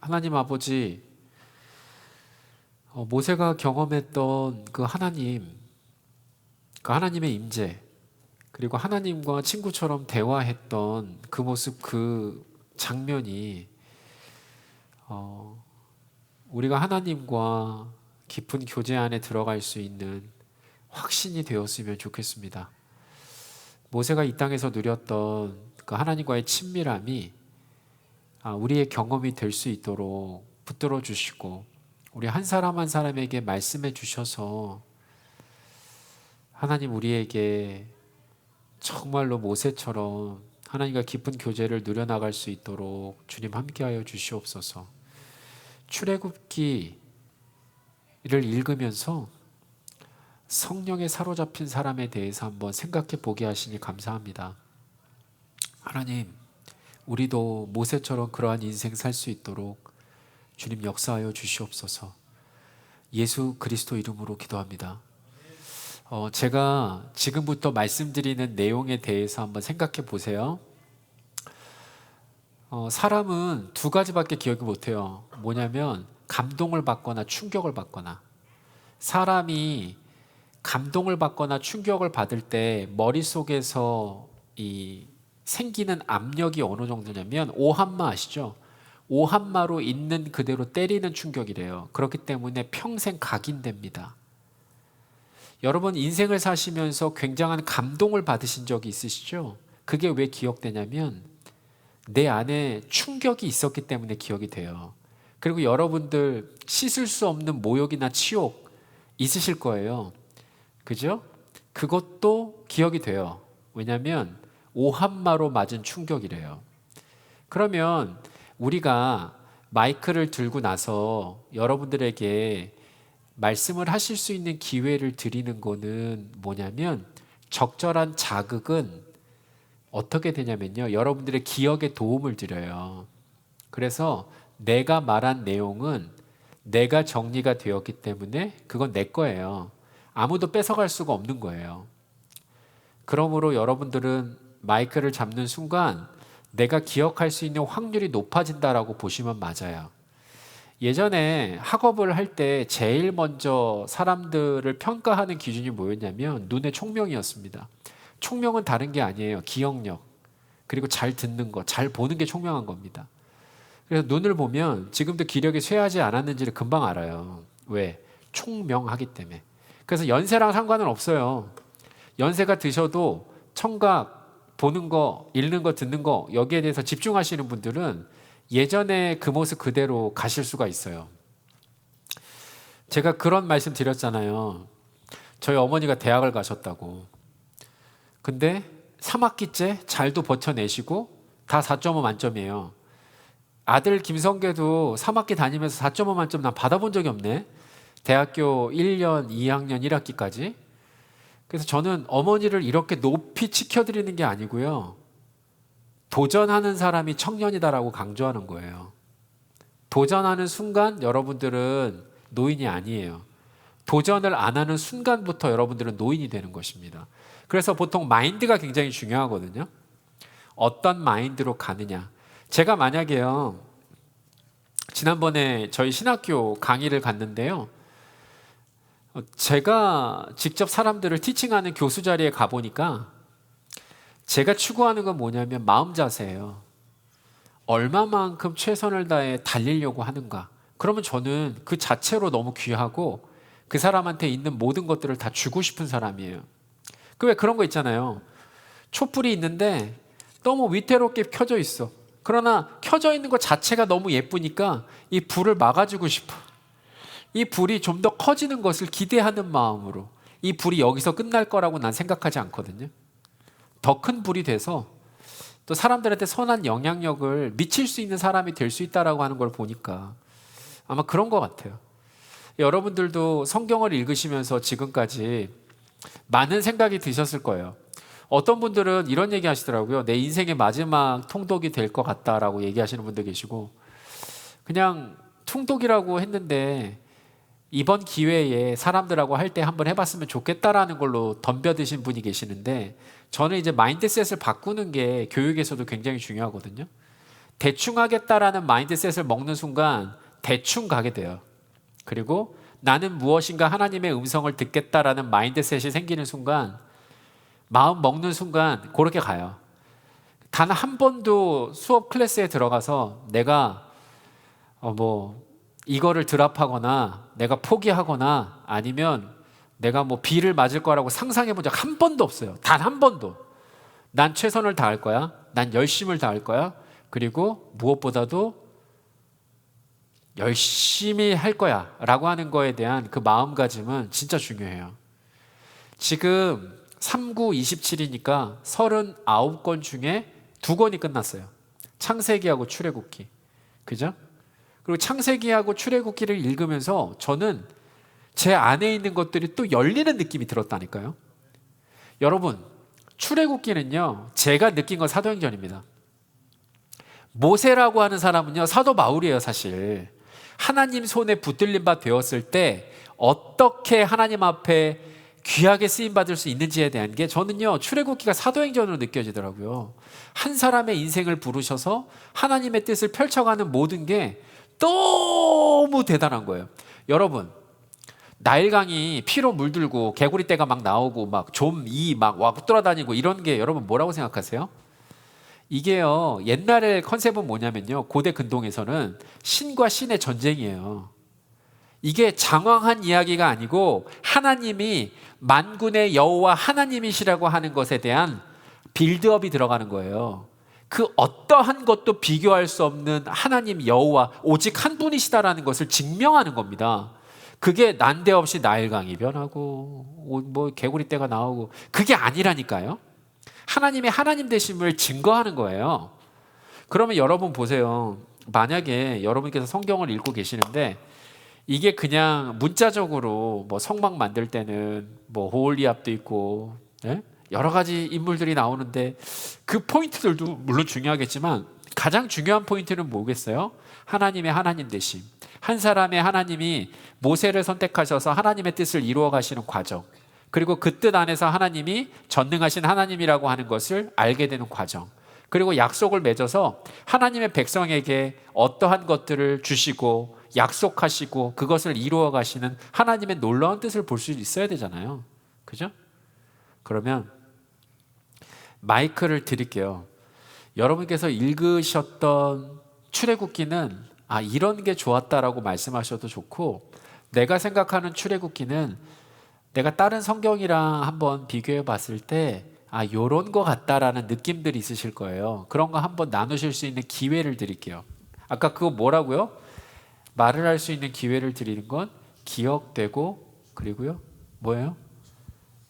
하나님 아버지, 모세가 경험했던 그 하나님의 임재, 그리고 하나님과 친구처럼 대화했던 그 모습, 그 장면이 우리가 하나님과 깊은 교제 안에 들어갈 수 있는 확신이 되었으면 좋겠습니다. 모세가 이 땅에서 누렸던 그 하나님과의 친밀함이 우리의 경험이 될 수 있도록 붙들어 주시고, 우리 한 사람 한 사람에게 말씀해 주셔서 하나님 우리에게 정말로 모세처럼 하나님과 깊은 교제를 누려나갈 수 있도록 주님 함께하여 주시옵소서. 출애굽기를 읽으면서 성령에 사로잡힌 사람에 대해서 한번 생각해 보게 하시니 감사합니다. 하나님, 우리도 모세처럼 그러한 인생 살 수 있도록 주님 역사하여 주시옵소서. 예수 그리스도 이름으로 기도합니다. 제가 지금부터 말씀드리는 내용에 대해서 한번 생각해 보세요. 사람은 두 가지밖에 기억을 못해요. 뭐냐면 감동을 받거나 충격을 받거나. 사람이 감동을 받거나 충격을 받을 때 머릿속에서 생기는 압력이 어느 정도냐면 오한마 아시죠? 오한마로 있는 그대로 때리는 충격이래요. 그렇기 때문에 평생 각인됩니다. 여러분 인생을 사시면서 굉장한 감동을 받으신 적이 있으시죠? 그게 왜 기억되냐면 내 안에 충격이 있었기 때문에 기억이 돼요. 그리고 여러분들 씻을 수 없는 모욕이나 치욕 있으실 거예요. 그죠? 그것도 기억이 돼요. 왜냐하면 오한마로 맞은 충격이래요. 그러면 우리가 마이크를 들고 나서 여러분들에게 말씀을 하실 수 있는 기회를 드리는 거는 뭐냐면 적절한 자극은 어떻게 되냐면요. 여러분들의 기억에 도움을 드려요. 그래서 내가 말한 내용은 내가 정리가 되었기 때문에 그건 내 거예요. 아무도 뺏어갈 수가 없는 거예요. 그러므로 여러분들은 마이크를 잡는 순간 내가 기억할 수 있는 확률이 높아진다라고 보시면 맞아요. 예전에 학업을 할 때 제일 먼저 사람들을 평가하는 기준이 뭐였냐면 눈의 총명이었습니다. 총명은 다른 게 아니에요. 기억력, 그리고 잘 듣는 거, 잘 보는 게 총명한 겁니다. 그래서 눈을 보면 지금도 기력이 쇠하지 않았는지를 금방 알아요. 왜? 총명하기 때문에. 그래서 연세랑 상관은 없어요. 연세가 드셔도 청각, 보는 거, 읽는 거, 듣는 거 여기에 대해서 집중하시는 분들은 예전에 그 모습 그대로 가실 수가 있어요. 제가 그런 말씀 드렸잖아요. 저희 어머니가 대학을 가셨다고. 근데 3학기째 잘도 버텨내시고 다 4.5 만점이에요. 아들 김성계도 3학기 다니면서 4.5 만점 난 받아본 적이 없네. 대학교 1년, 2학년, 1학기까지. 그래서 저는 어머니를 이렇게 높이 치켜드리는 게 아니고요. 도전하는 사람이 청년이다라고 강조하는 거예요. 도전하는 순간 여러분들은 노인이 아니에요. 도전을 안 하는 순간부터 여러분들은 노인이 되는 것입니다. 그래서 보통 마인드가 굉장히 중요하거든요. 어떤 마인드로 가느냐. 제가 만약에요, 지난번에 저희 신학교 강의를 갔는데요. 제가 직접 사람들을 티칭하는 교수 자리에 가보니까 제가 추구하는 건 뭐냐면 마음 자세예요. 얼마만큼 최선을 다해 달리려고 하는가. 그러면 저는 그 자체로 너무 귀하고 그 사람한테 있는 모든 것들을 다 주고 싶은 사람이에요. 그 왜 그런 거 있잖아요. 촛불이 있는데 너무 위태롭게 켜져 있어. 그러나 켜져 있는 것 자체가 너무 예쁘니까 이 불을 막아주고 싶어. 이 불이 좀 더 커지는 것을 기대하는 마음으로. 이 불이 여기서 끝날 거라고 난 생각하지 않거든요. 더 큰 불이 돼서 또 사람들한테 선한 영향력을 미칠 수 있는 사람이 될 수 있다라고 하는 걸 보니까 아마 그런 것 같아요. 여러분들도 성경을 읽으시면서 지금까지 많은 생각이 드셨을 거예요. 어떤 분들은 이런 얘기 하시더라고요. 내 인생의 마지막 통독이 될 것 같다라고 얘기하시는 분들 계시고, 그냥 통독이라고 했는데 이번 기회에 사람들하고 할 때 한번 해봤으면 좋겠다라는 걸로 덤벼드신 분이 계시는데, 저는 이제 마인드셋을 바꾸는 게 교육에서도 굉장히 중요하거든요. 대충 하겠다라는 마인드셋을 먹는 순간 대충 가게 돼요. 그리고 나는 무엇인가 하나님의 음성을 듣겠다라는 마인드셋이 생기는 순간, 마음 먹는 순간 그렇게 가요. 단 한 번도 수업 클래스에 들어가서 내가 이거를 드랍하거나 내가 포기하거나 아니면 내가 비를 맞을 거라고 상상해 본 적 한 번도 없어요. 단 한 번도. 난 최선을 다할 거야. 난 열심을 다할 거야. 그리고 무엇보다도 열심히 할 거야 라고 하는 거에 대한 그 마음가짐은 진짜 중요해요. 지금 3, 9, 27이니까 39권 중에 2권이 끝났어요. 창세기하고 출애굽기. 그죠? 그리고 창세기하고 출애굽기를 읽으면서 저는 제 안에 있는 것들이 또 열리는 느낌이 들었다니까요. 여러분, 출애굽기는요, 제가 느낀 건 사도행전입니다. 모세라고 하는 사람은요, 사도 바울이에요. 사실 하나님 손에 붙들린 바 되었을 때 어떻게 하나님 앞에 귀하게 쓰임받을 수 있는지에 대한 게 저는요, 출애굽기가 사도행전으로 느껴지더라고요. 한 사람의 인생을 부르셔서 하나님의 뜻을 펼쳐가는 모든 게 너무 대단한 거예요. 여러분, 나일강이 피로 물들고 개구리떼가 막 나오고 막 좀이 막 돌아다니고 이런 게 여러분 뭐라고 생각하세요? 이게요, 옛날의 컨셉은 뭐냐면요, 고대 근동에서는 신과 신의 전쟁이에요. 이게 장황한 이야기가 아니고 하나님이 만군의 여호와 하나님이시라고 하는 것에 대한 빌드업이 들어가는 거예요. 그 어떠한 것도 비교할 수 없는 하나님 여호와 오직 한 분이시다라는 것을 증명하는 겁니다. 그게 난데없이 나일강이 변하고 개구리떼가 나오고 그게 아니라니까요. 하나님의 하나님 되심을 증거하는 거예요. 그러면 여러분 보세요. 만약에 여러분께서 성경을 읽고 계시는데 이게 그냥 문자적으로 성막 만들 때는 오홀리압도 있고 여러 가지 인물들이 나오는데 그 포인트들도 물론 중요하겠지만 가장 중요한 포인트는 뭐겠어요? 하나님의 하나님 되심. 한 사람의 하나님이 모세를 선택하셔서 하나님의 뜻을 이루어 가시는 과정, 그리고 그 뜻 안에서 하나님이 전능하신 하나님이라고 하는 것을 알게 되는 과정, 그리고 약속을 맺어서 하나님의 백성에게 어떠한 것들을 주시고 약속하시고 그것을 이루어 가시는 하나님의 놀라운 뜻을 볼 수 있어야 되잖아요. 그죠? 그러면 마이크를 드릴게요. 여러분께서 읽으셨던 출애굽기는 이런 게 좋았다라고 말씀하셔도 좋고, 내가 생각하는 출애굽기는 내가 다른 성경이랑 한번 비교해 봤을 때 요런 거 같다라는 느낌들이 있으실 거예요. 그런 거 한번 나누실 수 있는 기회를 드릴게요. 아까 그거 뭐라고요? 말을 할 수 있는 기회를 드리는 건 기억되고, 그리고요 뭐예요?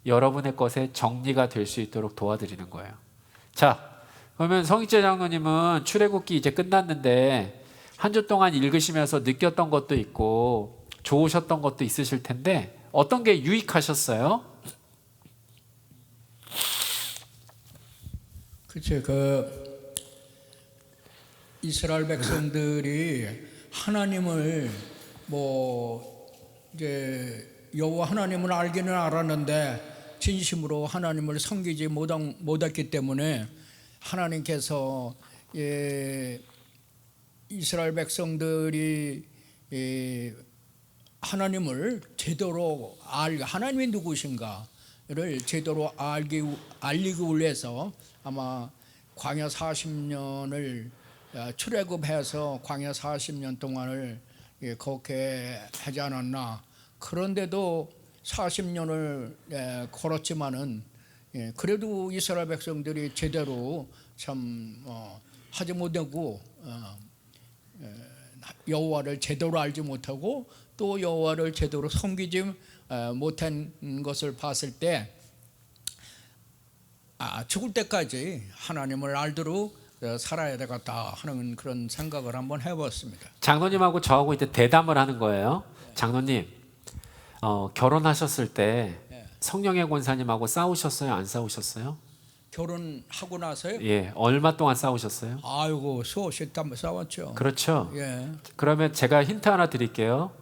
여러분의 것에 정리가 될 수 있도록 도와드리는 거예요. 자, 그러면 성익재 장로님은 출애굽기 이제 끝났는데 한 주 동안 읽으시면서 느꼈던 것도 있고 좋으셨던 것도 있으실 텐데 어떤 게 유익하셨어요? 그치, 이스라엘 백성들이 하나님을 이제 여호와 하나님을 알기는 알았는데 진심으로 하나님을 섬기지 못했기 때문에 하나님께서 이스라엘 백성들이 하나님을 제대로 하나님이 누구신가를 제대로 알리기 위해서 아마 광야 40년을 출애굽해서 광야 40년 동안을 그렇게 하지 않았나. 그런데도 40년을 걸었지만은 그래도 이스라엘 백성들이 제대로 참 하지 못하고 여호와를 제대로 알지 못하고 또 여호와를 제대로 섬기지 못한 것을 봤을 때 죽을 때까지 하나님을 알도록 살아야 되겠다 하는 그런 생각을 한번 해봤습니다. 장로님하고 저하고 이제 대담을 하는 거예요. 장로님, 결혼하셨을 때 성령의 권사님하고 싸우셨어요? 안 싸우셨어요? 결혼하고 나서요? 예, 얼마 동안 싸우셨어요? 아이고 수없이 싸웠죠. 그렇죠. 예. 그러면 제가 힌트 하나 드릴게요.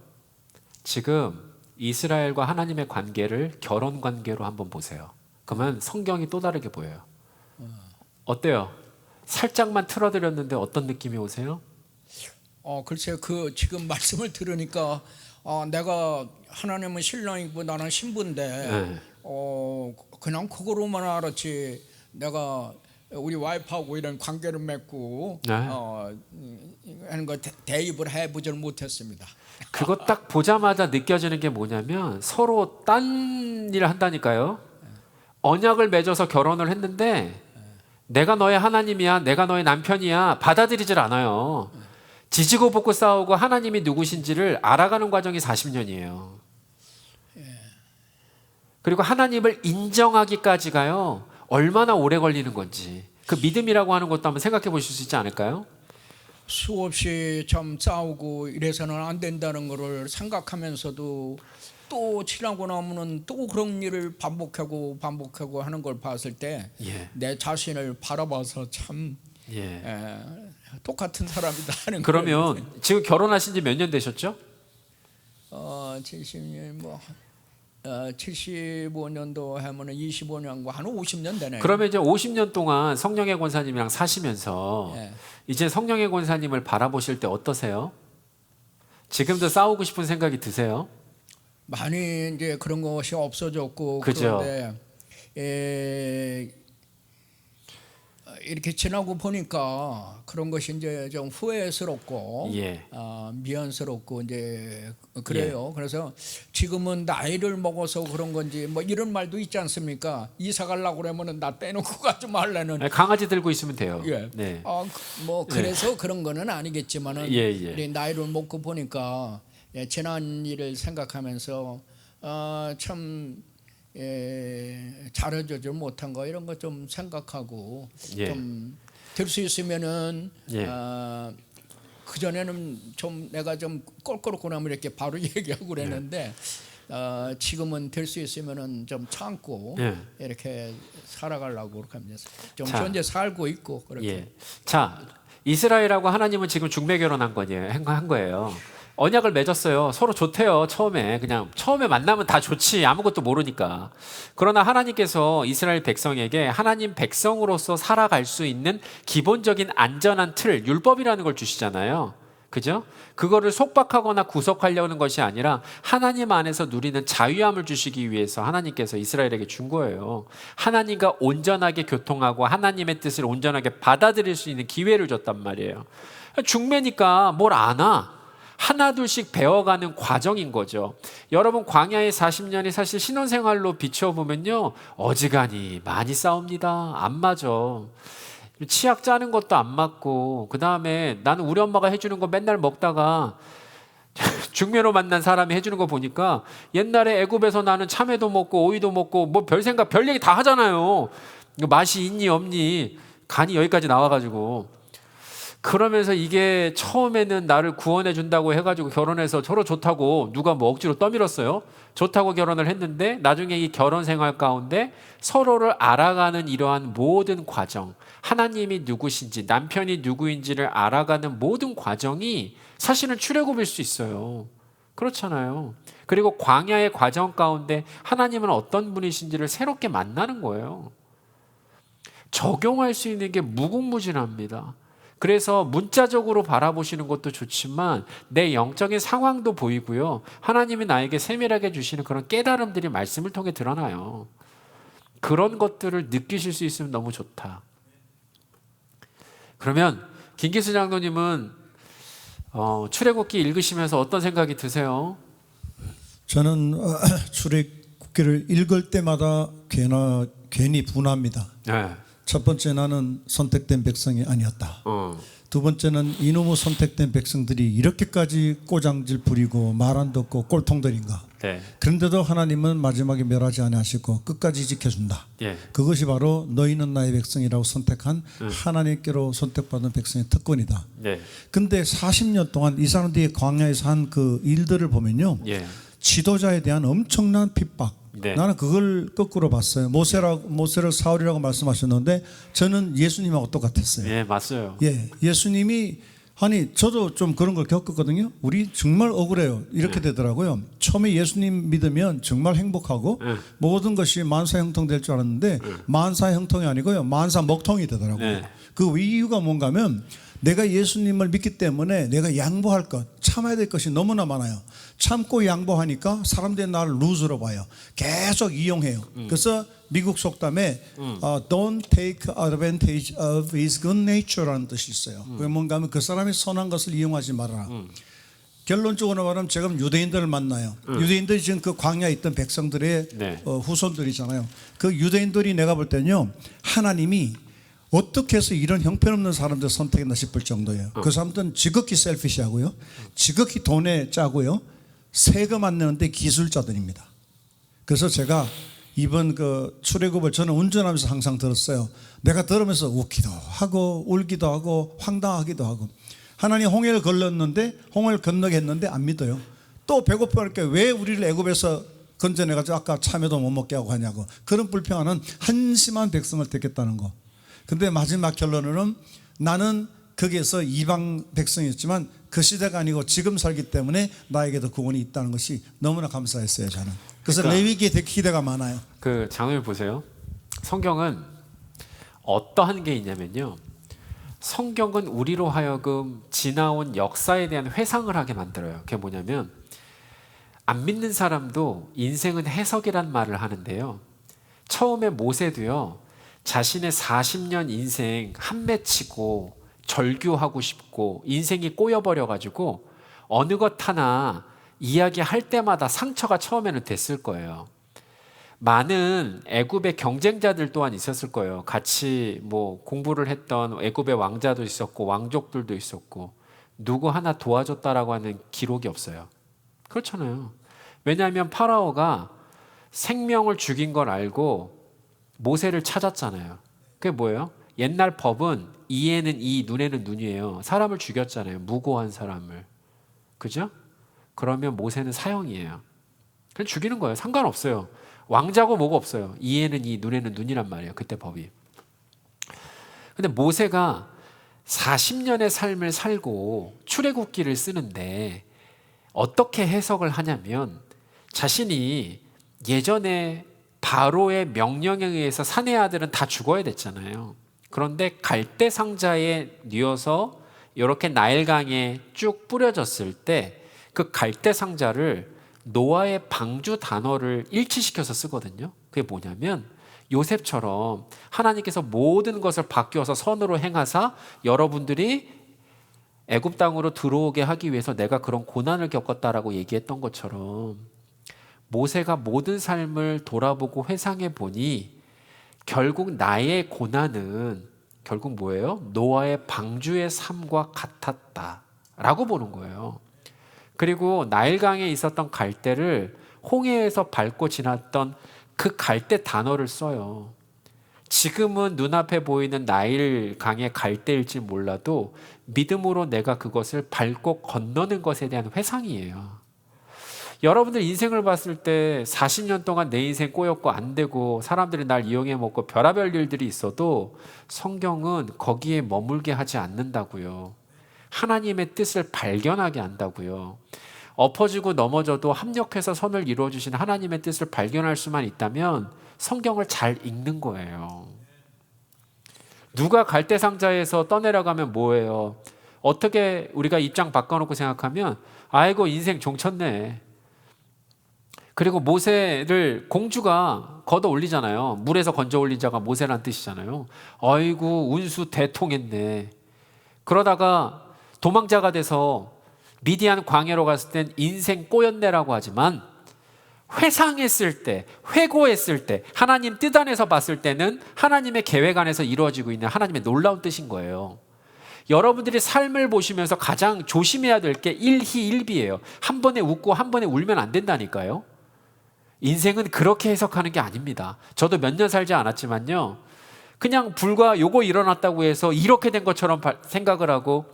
지금 이스라엘과 하나님의 관계를 결혼 관계로 한번 보세요. 그러면 성경이 또 다르게 보여요. 어때요? 살짝만 틀어드렸는데 어떤 느낌이 오세요? 글쎄 그 지금 말씀을 들으니까 내가 하나님은 신랑이고 나는 신부인데 네. 그냥 그거로만 알았지 내가 우리 와이프하고 이런 관계를 맺고 네. 하는 거 대입을 해보지를 못했습니다. 그거 딱 보자마자 느껴지는 게 뭐냐면 서로 딴 일을 한다니까요. 언약을 맺어서 결혼을 했는데 내가 너의 하나님이야, 내가 너의 남편이야 받아들이질 않아요. 지지고 볶고 싸우고 하나님이 누구신지를 알아가는 과정이 40년이에요. 그리고 하나님을 인정하기까지가요 얼마나 오래 걸리는 건지 그 믿음이라고 하는 것도 한번 생각해 보실 수 있지 않을까요? 수없이 참 싸우고 이래서는 안 된다는 것을 생각하면서도 또 지나고 나면은 또 그런 일을 반복하고 하는 걸 봤을 때 내 자신을 바라봐서 참 똑같은 사람이다 하는. 그러면 지금 결혼하신 지 몇 년 되셨죠? 70년 75년도 하면은 25년과 한 50년 되네요. 그러면 이제 50년 동안 성령의 권사님이랑 사시면서 이제 성령의 권사님을 바라보실 때 어떠세요? 지금도 싸우고 싶은 생각이 드세요? 많이 이제 그런 것이 없어졌고 그죠. 그런데 이렇게 지나고 보니까 그런 것이 이제 좀 후회스럽고 미안스럽고 이제 그래요. 그래서 지금은 나이를 먹어서 그런 건지 뭐 이런 말도 있지 않습니까? 이사 가려고 그러면은 나 빼놓고 가지 말라는. 강아지 들고 있으면 돼요. 네. 뭐 그래서 그런 거는 아니겠지만은 우리 나이를 먹고 보니까 지난 일을 생각하면서 참 잘해주지 못한 거 이런 거 좀 생각하고 좀 될 수 있으면은 그 전에는 좀 내가 좀 꼴꼴고 나면 이렇게 바로 얘기하고 그랬는데 지금은 될 수 있으면은 좀 참고 이렇게 살아가려고 그렇게 합니다. 좀 현재 살고 있고 그렇게. 자, 이스라엘하고 하나님은 지금 중매 결혼한 한 거예요. 언약을 맺었어요. 서로 좋대요. 그냥 처음에 만나면 다 좋지. 아무것도 모르니까. 그러나 하나님께서 이스라엘 백성에게 하나님 백성으로서 살아갈 수 있는 기본적인 안전한 틀, 율법이라는 걸 주시잖아요. 그죠? 그거를 속박하거나 구속하려는 것이 아니라 하나님 안에서 누리는 자유함을 주시기 위해서 하나님께서 이스라엘에게 준 거예요. 하나님과 온전하게 교통하고 하나님의 뜻을 온전하게 받아들일 수 있는 기회를 줬단 말이에요. 중매니까 뭘 아나? 하나둘씩 배워가는 과정인 거죠. 여러분 광야의 40년이 사실 신혼생활로 비춰보면요 어지간히 많이 싸웁니다. 안 맞아. 치약 짜는 것도 안 맞고 그 다음에 나는 우리 엄마가 해주는 거 맨날 먹다가 중매로 만난 사람이 해주는 거 보니까 옛날에 애굽에서 나는 참외도 먹고 오이도 먹고 뭐 별 생각 별 얘기 다 하잖아요. 맛이 있니 없니 간이 여기까지 나와가지고 그러면서 이게 처음에는 나를 구원해 준다고 해가지고 결혼해서 서로 좋다고 누가 뭐 억지로 떠밀었어요. 좋다고 결혼을 했는데 나중에 이 결혼 생활 가운데 서로를 알아가는 이러한 모든 과정, 하나님이 누구신지 남편이 누구인지를 알아가는 모든 과정이 사실은 출애굽일 수 있어요. 그렇잖아요. 그리고 광야의 과정 가운데 하나님은 어떤 분이신지를 새롭게 만나는 거예요. 적용할 수 있는 게 무궁무진합니다. 그래서 문자적으로 바라보시는 것도 좋지만 내 영적인 상황도 보이고요. 하나님이 나에게 세밀하게 주시는 그런 깨달음들이 말씀을 통해 드러나요. 그런 것들을 느끼실 수 있으면 너무 좋다. 그러면 김기수 장로님은 출애굽기 읽으시면서 어떤 생각이 드세요? 저는 출애굽기를 읽을 때마다 괜히 분합니다. 첫 번째 나는 선택된 백성이 아니었다. 두 번째는 이놈의 선택된 백성들이 이렇게까지 꼬장질 부리고 말 안 듣고 꼴통들인가. 그런데도 하나님은 마지막에 멸하지 아니하시고 끝까지 지켜준다. 그것이 바로 너희는 나의 백성이라고 선택한 하나님께로 선택받은 백성의 특권이다. 근데 40년 동안 이 사람들이 광야에서 한 그 일들을 보면요. 지도자에 대한 엄청난 핍박. 나는 그걸 거꾸로 봤어요. 모세를 사울이라고 말씀하셨는데 저는 예수님하고 똑같았어요. 맞아요. 예수님이 아니 저도 좀 그런 걸 겪었거든요. 우리 정말 억울해요. 이렇게 되더라고요. 처음에 예수님 믿으면 정말 행복하고 모든 것이 만사형통될 줄 알았는데 만사형통이 아니고요. 만사먹통이 되더라고요. 그 이유가 뭔가 하면 내가 예수님을 믿기 때문에 내가 양보할 것, 참아야 될 것이 너무나 많아요. 참고 양보하니까 사람들이 나를 루즈로 봐요. 계속 이용해요. 그래서 미국 속담에 Don't take advantage of his good nature라는 뜻이 있어요. 그게 뭔가 하면 그 사람의 선한 것을 이용하지 말아라. 결론적으로 말하면 제가 유대인들을 만나요. 유대인들이 지금 그 광야에 있던 백성들의 후손들이잖아요. 그 유대인들이 내가 볼 때는요, 하나님이 어떻게 해서 이런 형편없는 사람들 선택했나 싶을 정도예요. 그 사람들은 지극히 셀피시하고요, 지극히 돈에 짜고요, 세금 안 내는데 기술자들입니다. 그래서 제가 이번 그 출애굽을 저는 운전하면서 항상 들었어요. 내가 들으면서 웃기도 하고 울기도 하고 황당하기도 하고, 하나님 홍해를 걸렀는데 홍해를 건너게 했는데 안 믿어요. 또 배고프니까 왜 우리를 애굽에서 건져내가지고 아까 참외도 못 먹게 하고 하냐고, 그런 불평하는 한심한 백성을 택했다는 거. 근데 마지막 결론은 나는 거기에서 이방 백성이었지만 그 시대가 아니고 지금 살기 때문에 나에게도 구원이 있다는 것이 너무나 감사했어요, 저는. 그래서 그러니까 레위기에 되게 기대가 많아요. 그 장을 보세요. 성경은 어떠한 게 있냐면요, 성경은 우리로 하여금 지나온 역사에 대한 회상을 하게 만들어요. 그게 뭐냐면, 안 믿는 사람도 인생은 해석이란 말을 하는데요, 처음에 모세도요, 자신의 40년 인생 한 맺히고 절규하고 싶고 인생이 꼬여버려가지고 어느 것 하나 이야기할 때마다 상처가 처음에는 됐을 거예요. 많은 애굽의 경쟁자들 또한 있었을 거예요. 같이 뭐 공부를 했던 애굽의 왕자도 있었고 왕족들도 있었고, 누구 하나 도와줬다라고 하는 기록이 없어요. 그렇잖아요. 왜냐하면 파라오가 생명을 죽인 걸 알고 모세를 찾았잖아요. 그게 뭐예요? 옛날 법은 이에는 이, 눈에는 눈이에요. 사람을 죽였잖아요. 무고한 사람을. 그죠? 그러면 모세는 사형이에요. 그냥 죽이는 거예요. 상관없어요. 왕자고 뭐고 없어요. 이에는 이, 눈에는 눈이란 말이에요. 그때 법이. 근데 모세가 40년의 삶을 살고 출애굽기를 쓰는데 어떻게 해석을 하냐면, 자신이 예전에 바로의 명령에 의해서 사내 아들은 다 죽어야 됐잖아요. 그런데 갈대 상자에 뉘어서 이렇게 나일강에 쭉 뿌려졌을 때 그 갈대 상자를 노아의 방주 단어를 일치시켜서 쓰거든요. 그게 뭐냐면, 요셉처럼 하나님께서 모든 것을 바뀌어서 선으로 행하사 여러분들이 애굽 땅으로 들어오게 하기 위해서 내가 그런 고난을 겪었다라고 얘기했던 것처럼, 모세가 모든 삶을 돌아보고 회상해 보니 결국 나의 고난은 결국 뭐예요? 노아의 방주의 삶과 같았다라고 보는 거예요. 그리고 나일강에 있었던 갈대를 홍해에서 밟고 지났던 그 갈대 단어를 써요. 지금은 눈앞에 보이는 나일강의 갈대일지 몰라도 믿음으로 내가 그것을 밟고 건너는 것에 대한 회상이에요. 여러분들 인생을 봤을 때 40년 동안 내 인생 꼬였고 안 되고 사람들이 날 이용해 먹고 별의별 일들이 있어도 성경은 거기에 머물게 하지 않는다고요. 하나님의 뜻을 발견하게 한다고요. 엎어지고 넘어져도 합력해서 선을 이루어주신 하나님의 뜻을 발견할 수만 있다면 성경을 잘 읽는 거예요. 누가 갈대상자에서 떠내려가면 뭐예요? 어떻게 우리가 입장 바꿔놓고 생각하면, 아이고 인생 종쳤네. 그리고 모세를 공주가 걷어 올리잖아요. 물에서 건져 올린 자가 모세란 뜻이잖아요. 아이고 운수 대통했네. 그러다가 도망자가 돼서 미디안 광야로 갔을 땐 인생 꼬였네라고 하지만, 회상했을 때, 회고했을 때, 하나님 뜻 안에서 봤을 때는 하나님의 계획 안에서 이루어지고 있는 하나님의 놀라운 뜻인 거예요. 여러분들이 삶을 보시면서 가장 조심해야 될 게 일희일비예요. 한 번에 웃고 한 번에 울면 안 된다니까요. 인생은 그렇게 해석하는 게 아닙니다. 저도 몇 년 살지 않았지만요, 그냥 불과 요거 일어났다고 해서 이렇게 된 것처럼 생각을 하고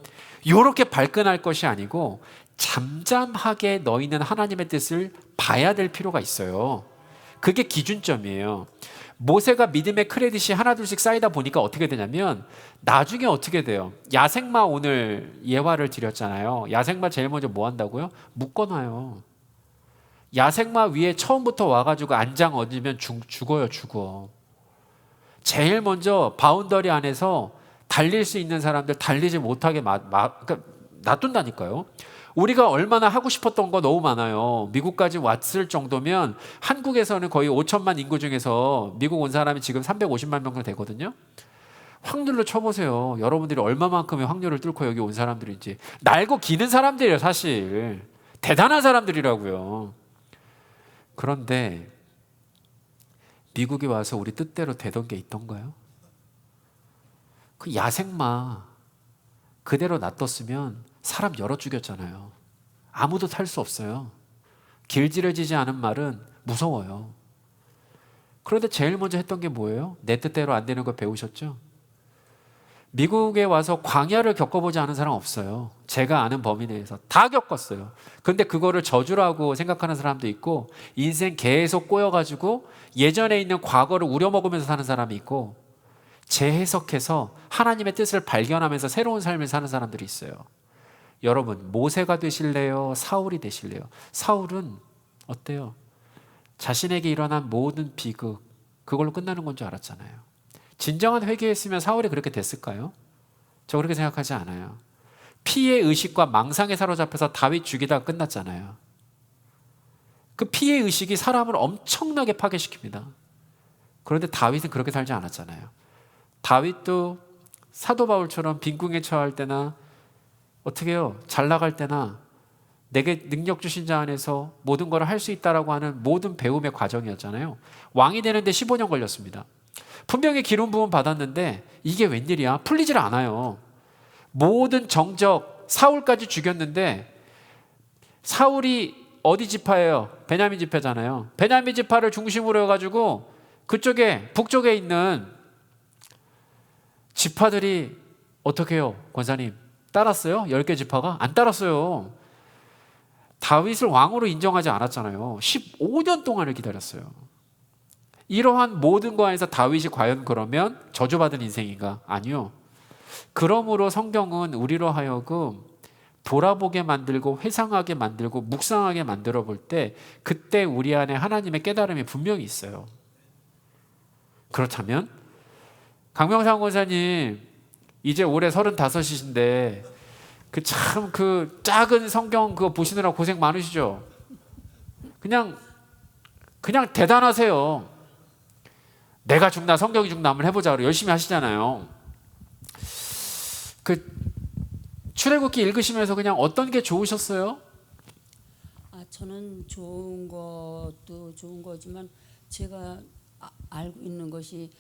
요렇게 발끈할 것이 아니고, 잠잠하게 너희는 하나님의 뜻을 봐야 될 필요가 있어요. 그게 기준점이에요. 모세가 믿음의 크레딧이 하나둘씩 쌓이다 보니까 어떻게 되냐면 나중에 어떻게 돼요? 야생마 오늘 예화를 드렸잖아요. 야생마 제일 먼저 뭐 한다고요? 묶어놔요. 야생마 위에 처음부터 와가지고 안장 얹으면 죽어요. 죽어. 제일 먼저 바운더리 안에서 달릴 수 있는 사람들 달리지 못하게 그러니까 놔둔다니까요. 우리가 얼마나 하고 싶었던 거 너무 많아요. 미국까지 왔을 정도면 한국에서는 거의 5천만 인구 중에서 미국 온 사람이 지금 350만 명 정도 되거든요. 확률로 쳐보세요. 여러분들이 얼마만큼의 확률을 뚫고 여기 온 사람들인지. 날고 기는 사람들이에요. 사실 대단한 사람들이라고요. 그런데 미국에 와서 우리 뜻대로 되던 게 있던가요? 그 야생마 그대로 놔뒀으면 사람 열어 죽였잖아요. 아무도 탈 수 없어요. 길들여지지 않은 말은 무서워요. 그런데 제일 먼저 했던 게 뭐예요? 내 뜻대로 안 되는 거 배우셨죠? 미국에 와서 광야를 겪어보지 않은 사람 없어요. 제가 아는 범위 내에서 다 겪었어요. 근데 그거를 저주라고 생각하는 사람도 있고, 인생 계속 꼬여가지고 예전에 있는 과거를 우려먹으면서 사는 사람이 있고, 재해석해서 하나님의 뜻을 발견하면서 새로운 삶을 사는 사람들이 있어요. 여러분, 모세가 되실래요? 사울이 되실래요? 사울은 어때요? 자신에게 일어난 모든 비극, 그걸로 끝나는 건 줄 알았잖아요. 진정한 회개했으면 사울이 그렇게 됐을까요? 저 그렇게 생각하지 않아요. 피해 의식과 망상에 사로잡혀서 다윗 죽이다가 끝났잖아요. 그 피해 의식이 사람을 엄청나게 파괴시킵니다. 그런데 다윗은 그렇게 살지 않았잖아요. 다윗도 사도 바울처럼 빈궁에 처할 때나 어떻게 해요? 잘 나갈 때나 내게 능력 주신 자 안에서 모든 걸 할 수 있다라고 하는 모든 배움의 과정이었잖아요. 왕이 되는데 15년 걸렸습니다. 분명히 기름 부음 받았는데 이게 웬일이야? 풀리질 않아요. 모든 정적, 사울까지 죽였는데 사울이 어디 지파예요? 베냐민 지파잖아요. 베냐민 지파를 중심으로 해가지고 그쪽에 북쪽에 있는 지파들이 어떻게 해요? 권사님 따랐어요? 10개 지파가? 안 따랐어요. 다윗을 왕으로 인정하지 않았잖아요. 15년 동안을 기다렸어요. 이러한 모든 거 안에서 다윗이 과연 그러면 저주받은 인생인가? 아니요. 그러므로 성경은 우리로 하여금 돌아보게 만들고 회상하게 만들고 묵상하게 만들어 볼 때 그때 우리 안에 하나님의 깨달음이 분명히 있어요. 그렇다면 강명상 권사님 이제 올해 35이신데 그 참 그 작은 성경 그거 보시느라 고생 많으시죠? 그냥 대단하세요. 내가 죽나 성경이 죽나 한번 해보자 그러고 열심히 하시잖아요. 그 출애굽기 읽으시면서 그냥 어떤 게 좋으셨어요? 저는 좋은 것도 좋은 거지만 제가 알고 있는 것이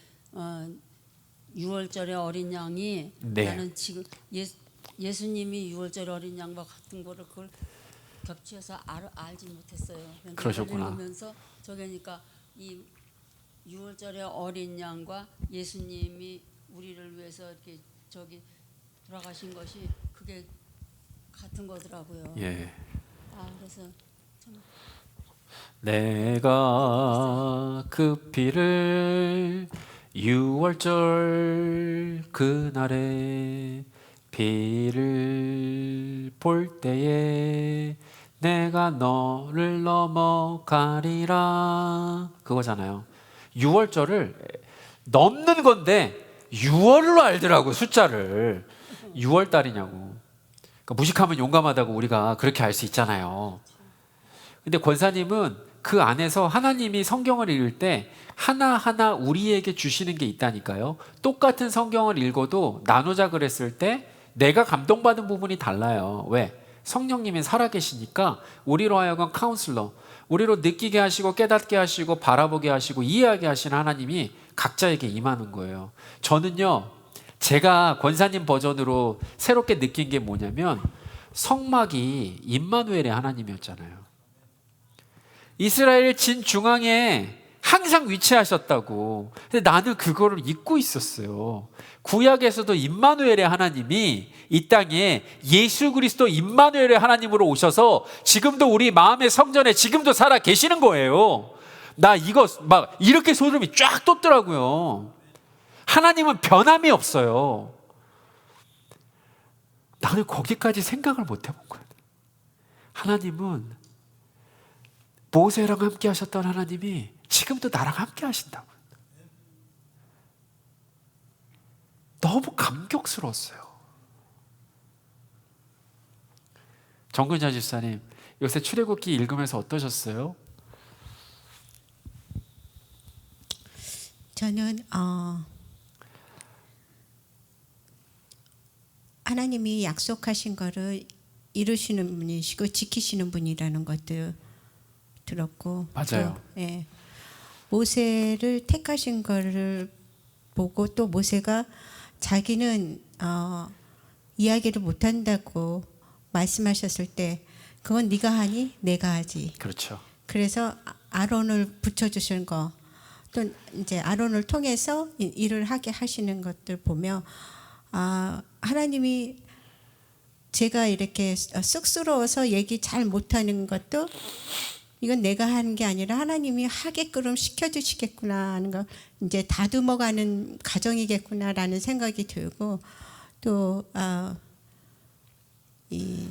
6월절의 어린 양이 나는 지금 예수님이 6월절 어린 양과 같은 거를 그걸 겹치어서 알지 못했어요. 그러셨구나. 읽으면서 저기니까 이 6월절의 어린 양과 예수님이 우리를 위해서 이렇게 돌아가신 것이 그게 같은 거더라고요. 예. 그래서 참 내가 그 피를 6월절 그날에 피를 볼 때에 내가 너를 넘어가리라 그거잖아요. 6월절을 넘는 건데 6월로 알더라고. 숫자를 6월달이냐고. 그러니까 무식하면 용감하다고 우리가 그렇게 알 수 있잖아요. 근데 권사님은 그 안에서 하나님이 성경을 읽을 때 하나하나 우리에게 주시는 게 있다니까요. 똑같은 성경을 읽어도 나누자 그랬을 때 내가 감동받은 부분이 달라요. 왜? 성령님이 살아계시니까 우리로 하여금 카운슬러, 우리로 느끼게 하시고 깨닫게 하시고 바라보게 하시고 이해하게 하시는 하나님이 각자에게 임하는 거예요. 저는요, 제가 권사님 버전으로 새롭게 느낀 게 뭐냐면 성막이 임마누엘의 하나님이었잖아요. 이스라엘 진중앙에 항상 위치하셨다고. 근데 나는 그거를 잊고 있었어요. 구약에서도 임마누엘의 하나님이 이 땅에 예수 그리스도 임마누엘의 하나님으로 오셔서 지금도 우리 마음의 성전에 지금도 살아 계시는 거예요. 나 이거 막 이렇게 소름이 쫙 돋더라고요. 하나님은 변함이 없어요. 나는 거기까지 생각을 못 해본 거예요. 하나님은 모세랑 함께 하셨던 하나님이 지금도 나랑 함께 하신다고. 너무 감격스러웠어요. 정근자 집사님, 요새 출애굽기 읽으면서 어떠셨어요? 저는 하나님이 약속하신 거를 이루시는 분이시고 지키시는 분이라는 것도 들었고, 맞아요. 또, 예, 모세를 택하신 거를 보고 또 모세가 자기는 이야기를 못한다고 말씀하셨을 때 그건 네가 하니 내가 하지. 그렇죠. 그래서 아론을 붙여주시는 거, 또 이제 아론을 통해서 일을 하게 하시는 것들 보면 하나님이 제가 이렇게 쑥스러워서 얘기 잘 못하는 것도 이건 내가 하는 게 아니라 하나님이 하게끔 시켜주시겠구나 하는 거, 이제 다듬어가는 과정이겠구나라는 생각이 들고, 또 이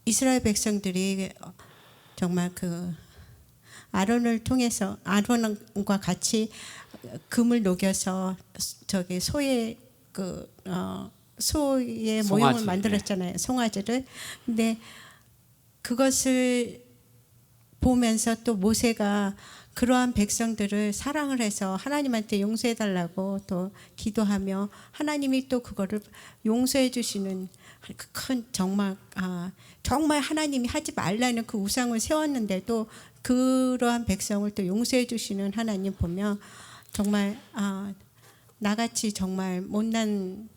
이스라엘 백성들이 정말 그 아론을 통해서 아론과 같이 금을 녹여서 저기 소의 소의 모형을 송아지, 만들었잖아요. 송아지를. 근데 그것을 보면서 또 모세가 그러한 백성들을 사랑을 해서 하나님한테 용서해 달라고 또 기도하며 하나님이 또 그거를 용서해 주시는 큰 정말 정말 하나님이 하지 말라는 그 우상을 세웠는데도 그러한 백성을 또 용서해 주시는 하나님 보면 정말 나같이 정말 못난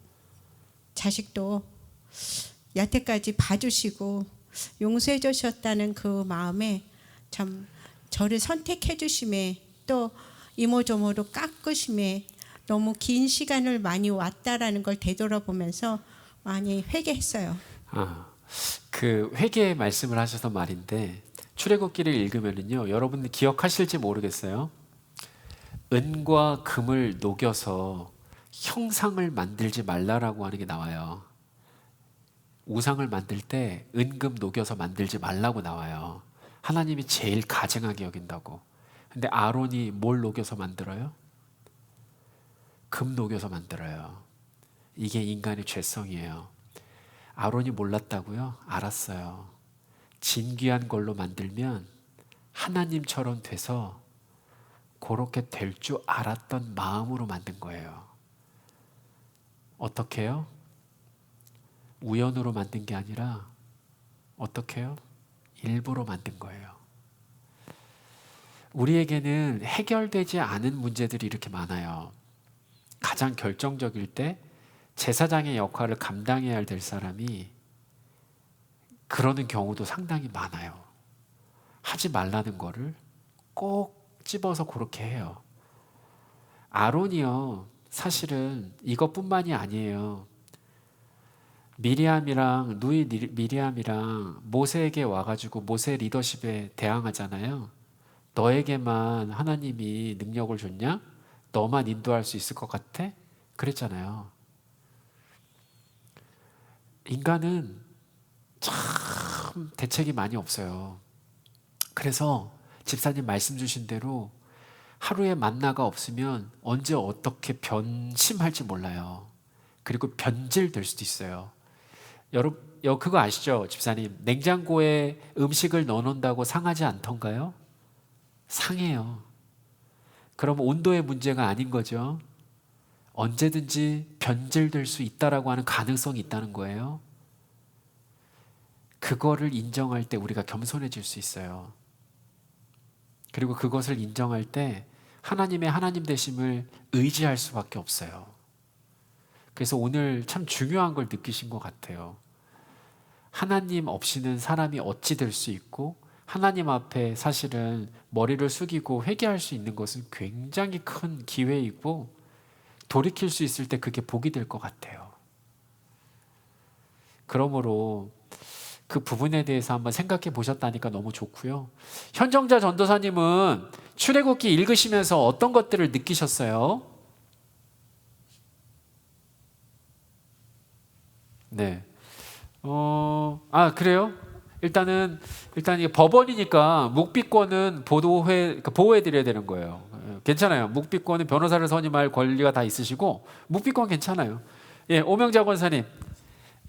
자식도 여태까지 봐주시고 용서해 주셨다는 그 마음에 참 저를 선택해 주심에, 또 이모저모로 깎으심에 너무 긴 시간을 많이 왔다라는 걸 되돌아보면서 많이 회개했어요. 그 회개의 말씀을 하셔서 말인데, 출애굽기를 읽으면은요, 여러분 기억하실지 모르겠어요. 은과 금을 녹여서 형상을 만들지 말라라고 하는 게 나와요. 우상을 만들 때 은금 녹여서 만들지 말라고 나와요. 하나님이 제일 가증하게 여긴다고. 근데 아론이 뭘 녹여서 만들어요? 금 녹여서 만들어요. 이게 인간의 죄성이에요. 아론이 몰랐다고요? 알았어요. 진귀한 걸로 만들면 하나님처럼 돼서 그렇게 될 줄 알았던 마음으로 만든 거예요. 어떻게 해요? 우연으로 만든 게 아니라 어떻게 해요? 일부러 만든 거예요. 우리에게는 해결되지 않은 문제들이 이렇게 많아요. 가장 결정적일 때 제사장의 역할을 감당해야 될 사람이 그러는 경우도 상당히 많아요. 하지 말라는 거를 꼭 집어서 그렇게 해요. 아론이요, 사실은 이것뿐만이 아니에요. 미리암이랑 누이 미리암이랑 모세에게 와가지고 모세 리더십에 대항하잖아요. 너에게만 하나님이 능력을 줬냐? 너만 인도할 수 있을 것 같아? 그랬잖아요. 인간은 참 대책이 많이 없어요. 그래서 집사님 말씀 주신 대로 하루에 만나가 없으면 언제 어떻게 변심할지 몰라요. 그리고 변질될 수도 있어요. 여러분 그거 아시죠? 집사님, 냉장고에 음식을 넣어놓는다고 상하지 않던가요? 상해요. 그럼 온도의 문제가 아닌 거죠. 언제든지 변질될 수 있다라고 하는 가능성이 있다는 거예요. 그거를 인정할 때 우리가 겸손해질 수 있어요. 그리고 그것을 인정할 때 하나님의 하나님 되심을 의지할 수밖에 없어요. 그래서 오늘 참 중요한 걸 느끼신 것 같아요. 하나님 없이는 사람이 어찌 될 수 있고, 하나님 앞에 사실은 머리를 숙이고 회개할 수 있는 것은 굉장히 큰 기회이고, 돌이킬 수 있을 때 그게 복이 될 것 같아요. 그러므로 그 부분에 대해서 한번 생각해 보셨다니까 너무 좋고요. 현정자 전도사님은 출애굽기 읽으시면서 어떤 것들을 느끼셨어요? 네. 그래요? 일단 이게 법원이니까 묵비권은 보호해 드려야 되는 거예요. 괜찮아요. 묵비권은 변호사를 선임할 권리가 다 있으시고 묵비권 괜찮아요. 예, 오명자 권사님.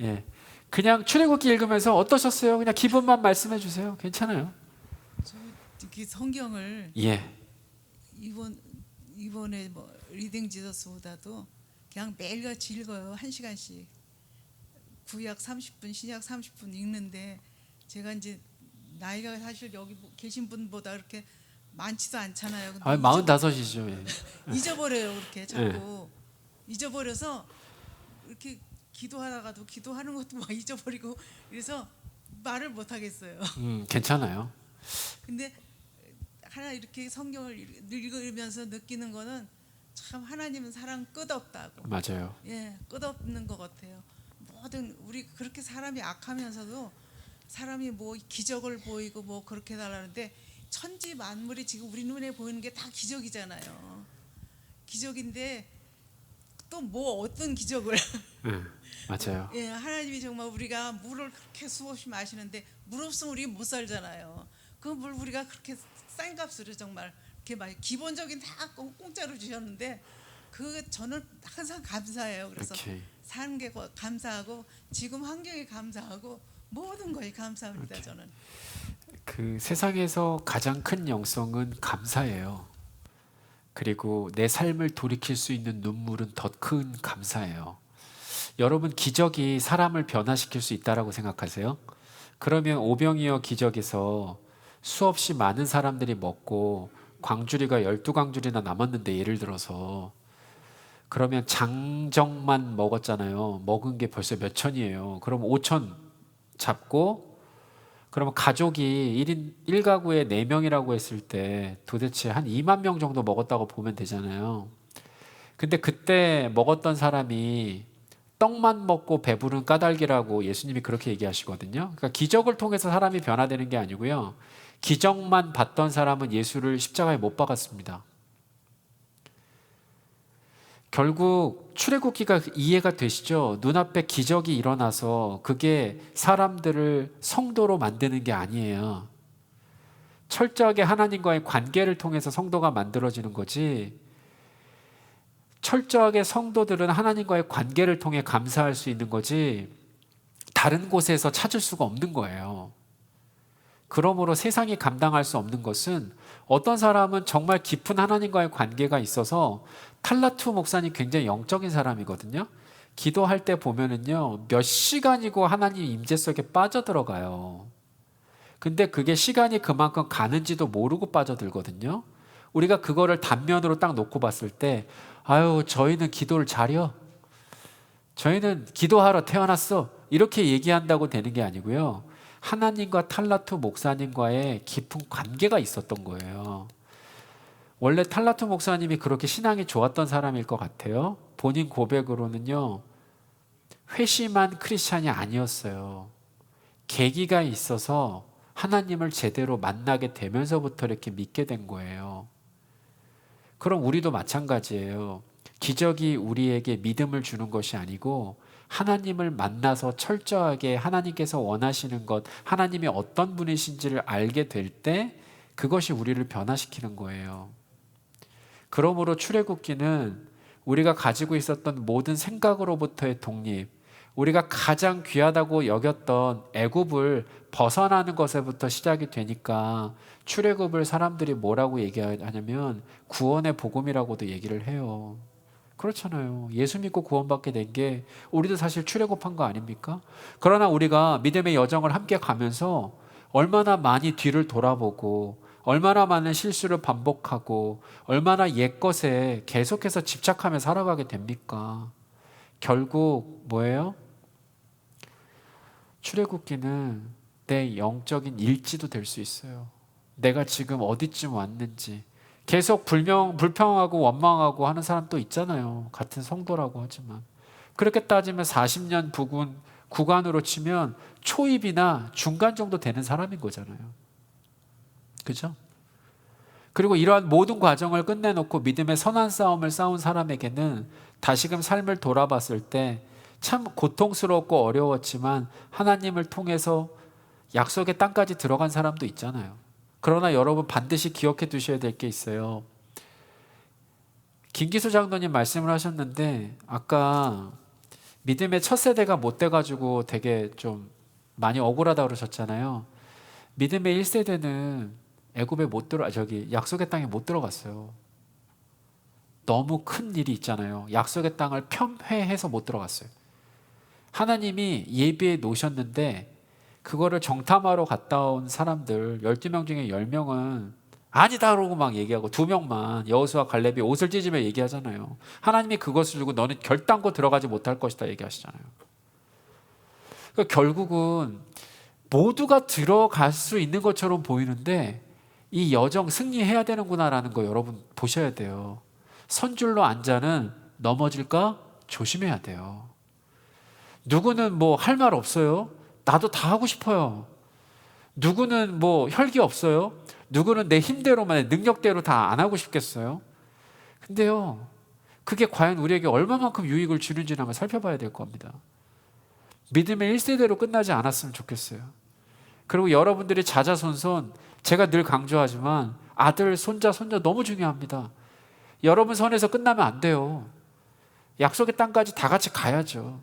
예. 그냥 출애굽기 읽으면서 어떠셨어요? 그냥 기분만 말씀해 주세요. 괜찮아요. 특히 성경을 이번에 뭐 리딩 지저스보다도 그냥 매일같이 읽어요. 1시간씩. 구약 30분, 신약 30분 읽는데 제가 이제 나이가 사실 여기 계신 분보다 그렇게 많지도 않잖아요. 45이죠. 예. 잊어버려요. 그렇게 자꾸 잊어버려서 이렇게 기도하다가도 기도하는 것도 막 잊어버리고 그래서 말을 못 하겠어요. 괜찮아요. 근데 하나 이렇게 성경을 읽으면서 느끼는 거는 참 하나님은 사랑 끝없다고. 맞아요. 예, 끝없는 것 같아요. 모든 우리 그렇게 사람이 악하면서도 사람이 뭐 기적을 보이고 뭐 그렇게 달라는데 천지 만물이 지금 우리 눈에 보이는 게 다 기적이잖아요. 기적인데 또 뭐 어떤 기적을 맞아요. 예, 하나님이 정말 우리가 물을 그렇게 수없이 마시는데 물 없으면 우리 못 살잖아요. 그 물 우리가 그렇게 싼 값으로 정말 이렇게 막 기본적인 다 공짜로 주셨는데 그 저는 항상 감사해요. 그래서 사는 게 감사하고 지금 환경에 감사하고 모든 거에 감사합니다. 저는 그 세상에서 가장 큰 영성은 감사예요. 그리고 내 삶을 돌이킬 수 있는 눈물은 더 큰 감사예요. 여러분, 기적이 사람을 변화시킬 수 있다라고 생각하세요? 그러면 오병이어 기적에서 수없이 많은 사람들이 먹고 광주리가 12광주리나 남았는데, 예를 들어서 그러면 장정만 먹었잖아요. 먹은 게 벌써 몇 천이에요. 그럼 5천 잡고 그러면 가족이 1가구에 4명이라고 했을 때 도대체 한 2만 명 정도 먹었다고 보면 되잖아요. 근데 그때 먹었던 사람이 떡만 먹고 배부른 까닭이라고 예수님이 그렇게 얘기하시거든요. 그러니까 기적을 통해서 사람이 변화되는 게 아니고요. 기적만 봤던 사람은 예수를 십자가에 못 박았습니다. 결국 출애굽기가 이해가 되시죠? 눈앞에 기적이 일어나서 그게 사람들을 성도로 만드는 게 아니에요. 철저하게 하나님과의 관계를 통해서 성도가 만들어지는 거지, 철저하게 성도들은 하나님과의 관계를 통해 감사할 수 있는 거지 다른 곳에서 찾을 수가 없는 거예요. 그러므로 세상이 감당할 수 없는 것은, 어떤 사람은 정말 깊은 하나님과의 관계가 있어서, 탈라투 목사님 굉장히 영적인 사람이거든요. 기도할 때 보면은요, 몇 시간이고 하나님 임재 속에 빠져들어가요. 근데 그게 시간이 그만큼 가는지도 모르고 빠져들거든요. 우리가 그거를 단면으로 딱 놓고 봤을 때, 아유, 저희는 기도를 잘해요, 저희는 기도하러 태어났어, 이렇게 얘기한다고 되는 게 아니고요, 하나님과 탈라투 목사님과의 깊은 관계가 있었던 거예요. 원래 탈라투 목사님이 그렇게 신앙이 좋았던 사람일 것 같아요. 본인 고백으로는요, 회심한 크리스찬이 아니었어요. 계기가 있어서 하나님을 제대로 만나게 되면서부터 이렇게 믿게 된 거예요. 그럼 우리도 마찬가지예요. 기적이 우리에게 믿음을 주는 것이 아니고, 하나님을 만나서 철저하게 하나님께서 원하시는 것, 하나님이 어떤 분이신지를 알게 될 때 그것이 우리를 변화시키는 거예요. 그러므로 출애굽기는 우리가 가지고 있었던 모든 생각으로부터의 독립, 우리가 가장 귀하다고 여겼던 애굽을 벗어나는 것에부터 시작이 되니까, 출애굽을 사람들이 뭐라고 얘기하냐면 구원의 복음이라고도 얘기를 해요. 그렇잖아요. 예수 믿고 구원받게 된 게 우리도 사실 출애굽한 거 아닙니까? 그러나 우리가 믿음의 여정을 함께 가면서 얼마나 많이 뒤를 돌아보고, 얼마나 많은 실수를 반복하고, 얼마나 옛것에 계속해서 집착하며 살아가게 됩니까? 결국 뭐예요? 출애굽기는 내 영적인 일지도 될 수 있어요. 내가 지금 어디쯤 왔는지. 계속 불평하고 원망하고 하는 사람 또 있잖아요. 같은 성도라고 하지만. 그렇게 따지면 40년 부군 구간으로 치면 초입이나 중간 정도 되는 사람인 거잖아요. 그죠? 그리고 이러한 모든 과정을 끝내놓고 믿음의 선한 싸움을 싸운 사람에게는 다시금 삶을 돌아봤을 때 참 고통스럽고 어려웠지만 하나님을 통해서 약속의 땅까지 들어간 사람도 있잖아요. 그러나 여러분 반드시 기억해 두셔야 될 게 있어요. 김기수 장로님 말씀을 하셨는데 아까 믿음의 첫 세대가 못 돼가지고 되게 좀 많이 억울하다고 그러셨잖아요. 믿음의 1세대는 애굽에 약속의 땅에 못 들어갔어요. 너무 큰 일이 있잖아요. 약속의 땅을 편회해서 못 들어갔어요. 하나님이 예비해 놓으셨는데 그거를 정탐하러 갔다 온 사람들 12명 중에 10명은 아니다 그러고 막 얘기하고 2명만 여호수아 갈렙이 옷을 찢으며 얘기하잖아요. 하나님이 그것을 주고 너는 결단코 들어가지 못할 것이다 얘기하시잖아요. 그러니까 결국은 모두가 들어갈 수 있는 것처럼 보이는데 이 여정 승리해야 되는구나라는 거 여러분 보셔야 돼요. 선줄로 앉아는 넘어질까 조심해야 돼요. 누구는 뭐 할 말 없어요. 나도 다 하고 싶어요. 누구는 뭐 혈기 없어요. 누구는 내 힘대로만 내 능력대로 다 안 하고 싶겠어요. 근데요, 그게 과연 우리에게 얼마만큼 유익을 주는지는 한번 살펴봐야 될 겁니다. 믿음의 1세대로 끝나지 않았으면 좋겠어요. 그리고 여러분들이 자자손손, 제가 늘 강조하지만 아들, 손자, 손녀 너무 중요합니다. 여러분 선에서 끝나면 안 돼요. 약속의 땅까지 다 같이 가야죠.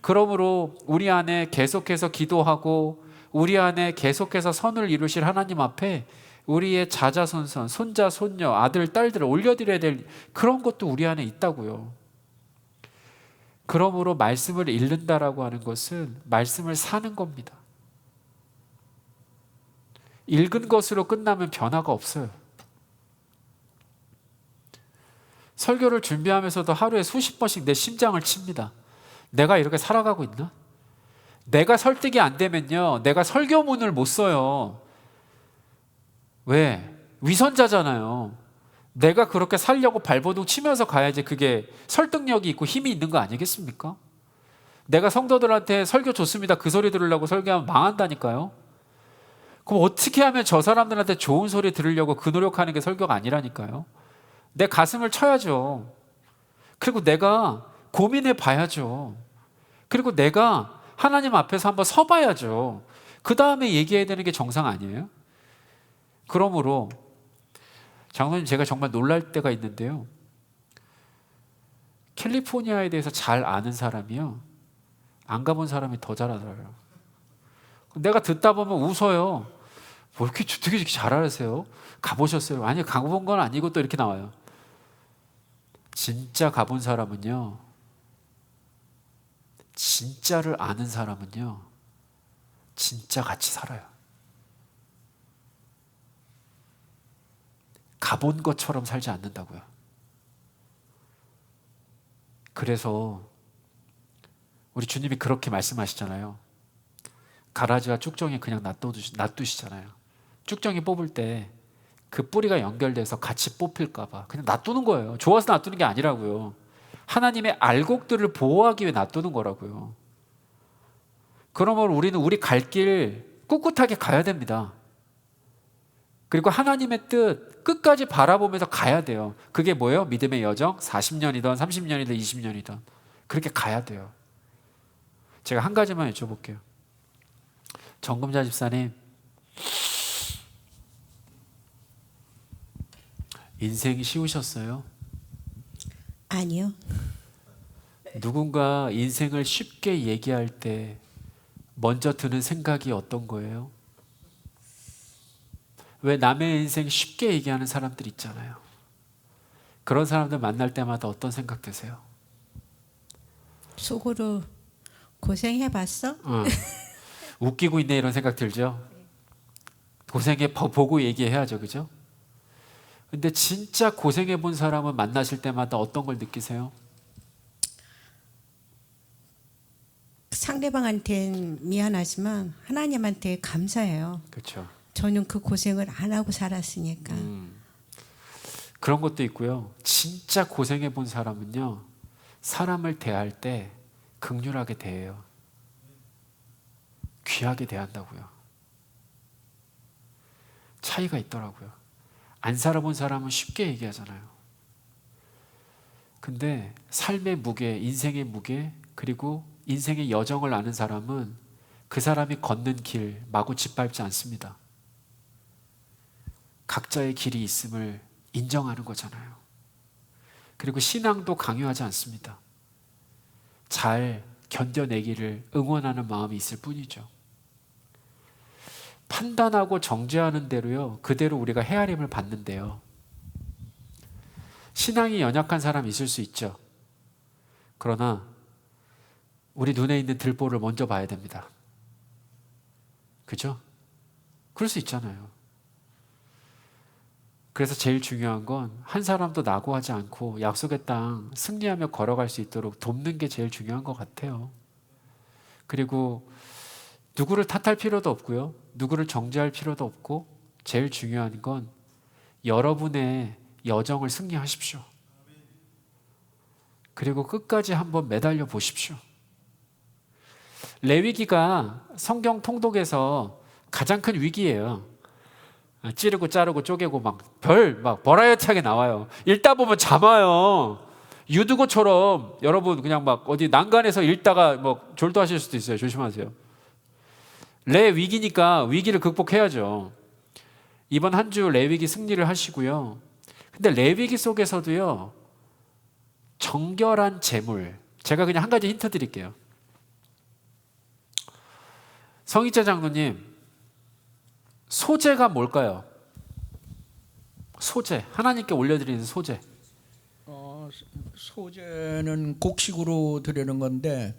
그러므로 우리 안에 계속해서 기도하고 우리 안에 계속해서 선을 이루실 하나님 앞에 우리의 자자손손, 손자, 손녀, 아들, 딸들을 올려드려야 될 그런 것도 우리 안에 있다고요. 그러므로 말씀을 읽는다라고 하는 것은 말씀을 사는 겁니다. 읽은 것으로 끝나면 변화가 없어요. 설교를 준비하면서도 하루에 수십 번씩 내 심장을 칩니다. 내가 이렇게 살아가고 있나? 내가 설득이 안 되면요, 내가 설교문을 못 써요. 왜? 위선자잖아요. 내가 그렇게 살려고 발버둥 치면서 가야지 그게 설득력이 있고 힘이 있는 거 아니겠습니까? 내가 성도들한테 설교 좋습니다 그 소리 들으려고 설교하면 망한다니까요. 그럼 어떻게 하면 저 사람들한테 좋은 소리 들으려고 그 노력하는 게 설교가 아니라니까요. 내 가슴을 쳐야죠. 그리고 내가 고민해 봐야죠. 그리고 내가 하나님 앞에서 한번 서봐야죠. 그 다음에 얘기해야 되는 게 정상 아니에요? 그러므로 장로님, 제가 정말 놀랄 때가 있는데요, 캘리포니아에 대해서 잘 아는 사람이요, 안 가본 사람이 더 잘 알아요. 내가 듣다 보면 웃어요. 뭐 이렇게 되게 잘 알으세요? 가보셨어요? 아니, 가본 건 아니고 또 이렇게 나와요. 진짜 가본 사람은요, 진짜를 아는 사람은요, 진짜 같이 살아요. 가본 것처럼 살지 않는다고요. 그래서 우리 주님이 그렇게 말씀하시잖아요. 가라지와 쭉정이 그냥 놔두시잖아요. 쭉정이 뽑을 때 그 뿌리가 연결돼서 같이 뽑힐까 봐 그냥 놔두는 거예요. 좋아서 놔두는 게 아니라고요. 하나님의 알곡들을 보호하기 위해 놔두는 거라고요. 그러면 우리는 우리 갈 길 꿋꿋하게 가야 됩니다. 그리고 하나님의 뜻 끝까지 바라보면서 가야 돼요. 그게 뭐예요? 믿음의 여정? 40년이든 30년이든 20년이든 그렇게 가야 돼요. 제가 한 가지만 여쭤볼게요. 정금자 집사님, 인생이 쉬우셨어요? 아니요. 누군가 인생을 쉽게 얘기할 때 먼저 드는 생각이 어떤 거예요? 왜 남의 인생 쉽게 얘기하는 사람들 있잖아요. 그런 사람들 만날 때마다 어떤 생각 드세요? 속으로 고생해봤어? 웃기고 있네 이런 생각 들죠? 고생해 보고 얘기해야죠, 그죠? 근데 진짜 고생해 본 사람은 만나실 때마다 어떤 걸 느끼세요? 상대방한테는 미안하지만 하나님한테 감사해요. 그렇죠. 저는 그 고생을 안 하고 살았으니까. 그런 것도 있고요. 진짜 고생해 본 사람은요, 사람을 대할 때 긍휼하게 대해요. 귀하게 대한다고요. 차이가 있더라고요. 안 살아본 사람은 쉽게 얘기하잖아요. 근데 삶의 무게, 인생의 무게, 그리고 인생의 여정을 아는 사람은 그 사람이 걷는 길 마구 짓밟지 않습니다. 각자의 길이 있음을 인정하는 거잖아요. 그리고 신앙도 강요하지 않습니다. 잘 견뎌내기를 응원하는 마음이 있을 뿐이죠. 판단하고 정죄하는 대로요, 그대로 우리가 헤아림을 받는데요. 신앙이 연약한 사람이 있을 수 있죠. 그러나 우리 눈에 있는 들보를 먼저 봐야 됩니다. 그죠? 그럴 수 있잖아요. 그래서 제일 중요한 건 한 사람도 낙오하지 않고 약속의 땅 승리하며 걸어갈 수 있도록 돕는 게 제일 중요한 것 같아요. 그리고 누구를 탓할 필요도 없고요. 누구를 정죄할 필요도 없고, 제일 중요한 건 여러분의 여정을 승리하십시오. 그리고 끝까지 한번 매달려 보십시오. 레위기가 성경 통독에서 가장 큰 위기예요. 찌르고 자르고 쪼개고 막 버라이어티하게 나와요. 읽다 보면 잠아요. 유두고처럼 여러분 그냥 막 어디 난간에서 읽다가 뭐 졸도하실 수도 있어요. 조심하세요. 레위기니까 위기를 극복해야죠. 이번 한 주 레위기 승리를 하시고요. 근데 레위기 속에서도요, 정결한 재물, 제가 그냥 한 가지 힌트 드릴게요. 성희재 장로님, 소재가 뭘까요? 소재, 하나님께 올려드리는 소재. 소재는 곡식으로 드리는 건데,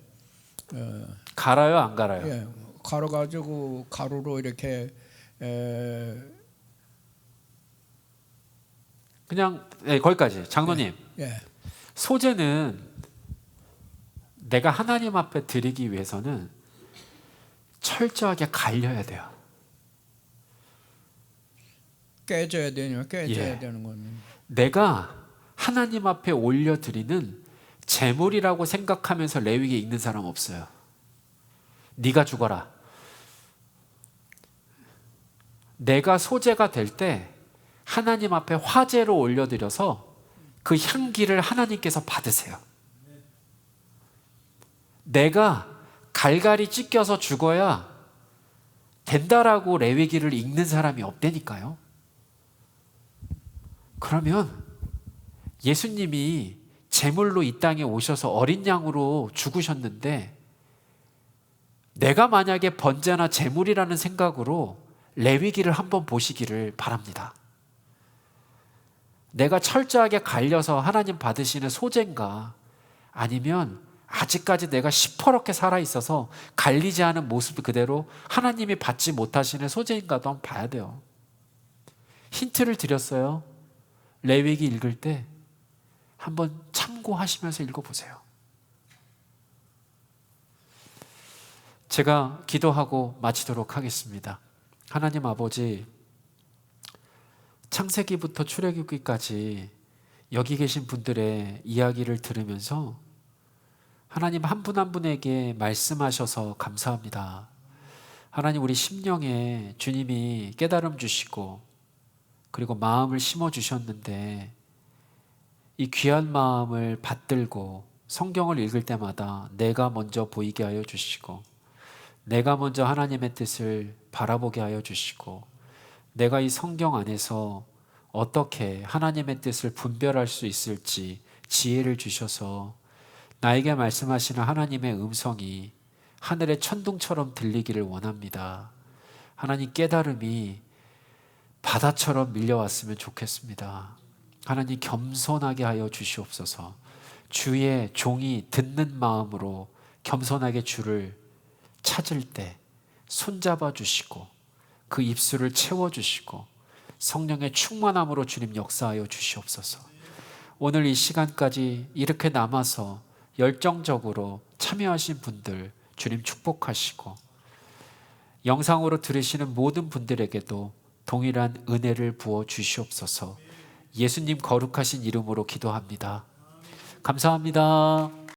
갈아요, 안 갈아요? 예, 갈아가지고 가루로 이렇게 그냥 거기까지. 장로님, 예. 소재는 내가 하나님 앞에 드리기 위해서는 철저하게 갈려야 돼요. 깨져야 되는 겁니다. 내가 하나님 앞에 올려드리는 재물이라고 생각하면서 레위기에 읽는 사람 없어요. 네가 죽어라. 내가 소재가 될 때 하나님 앞에 화제로 올려드려서 그 향기를 하나님께서 받으세요. 내가 갈갈이 찢겨서 죽어야 된다라고 레위기를 읽는 사람이 없다니까요. 그러면 예수님이 제물로 이 땅에 오셔서 어린 양으로 죽으셨는데, 내가 만약에 번제나 제물이라는 생각으로 레위기를 한번 보시기를 바랍니다. 내가 철저하게 갈려서 하나님 받으시는 소재인가, 아니면 아직까지 내가 시퍼렇게 살아있어서 갈리지 않은 모습 그대로 하나님이 받지 못하시는 소재인가도 한번 봐야 돼요. 힌트를 드렸어요. 레위기 읽을 때 한번 참고하시면서 읽어보세요. 제가 기도하고 마치도록 하겠습니다. 하나님 아버지, 창세기부터 출애굽기까지 여기 계신 분들의 이야기를 들으면서 하나님 한 분 한 분에게 말씀하셔서 감사합니다. 하나님, 우리 심령에 주님이 깨달음 주시고 그리고 마음을 심어 주셨는데, 이 귀한 마음을 받들고 성경을 읽을 때마다 내가 먼저 보이게 하여 주시고, 내가 먼저 하나님의 뜻을 바라보게 하여 주시고, 내가 이 성경 안에서 어떻게 하나님의 뜻을 분별할 수 있을지 지혜를 주셔서 나에게 말씀하시는 하나님의 음성이 하늘의 천둥처럼 들리기를 원합니다. 하나님, 깨달음이 바다처럼 밀려왔으면 좋겠습니다. 하나님, 겸손하게 하여 주시옵소서. 주의 종이 듣는 마음으로 겸손하게 주를 찾을 때 손잡아 주시고 그 입술을 채워주시고 성령의 충만함으로 주님 역사하여 주시옵소서. 오늘 이 시간까지 이렇게 남아서 열정적으로 참여하신 분들 주님 축복하시고, 영상으로 들으시는 모든 분들에게도 동일한 은혜를 부어 주시옵소서. 예수님 거룩하신 이름으로 기도합니다. 감사합니다.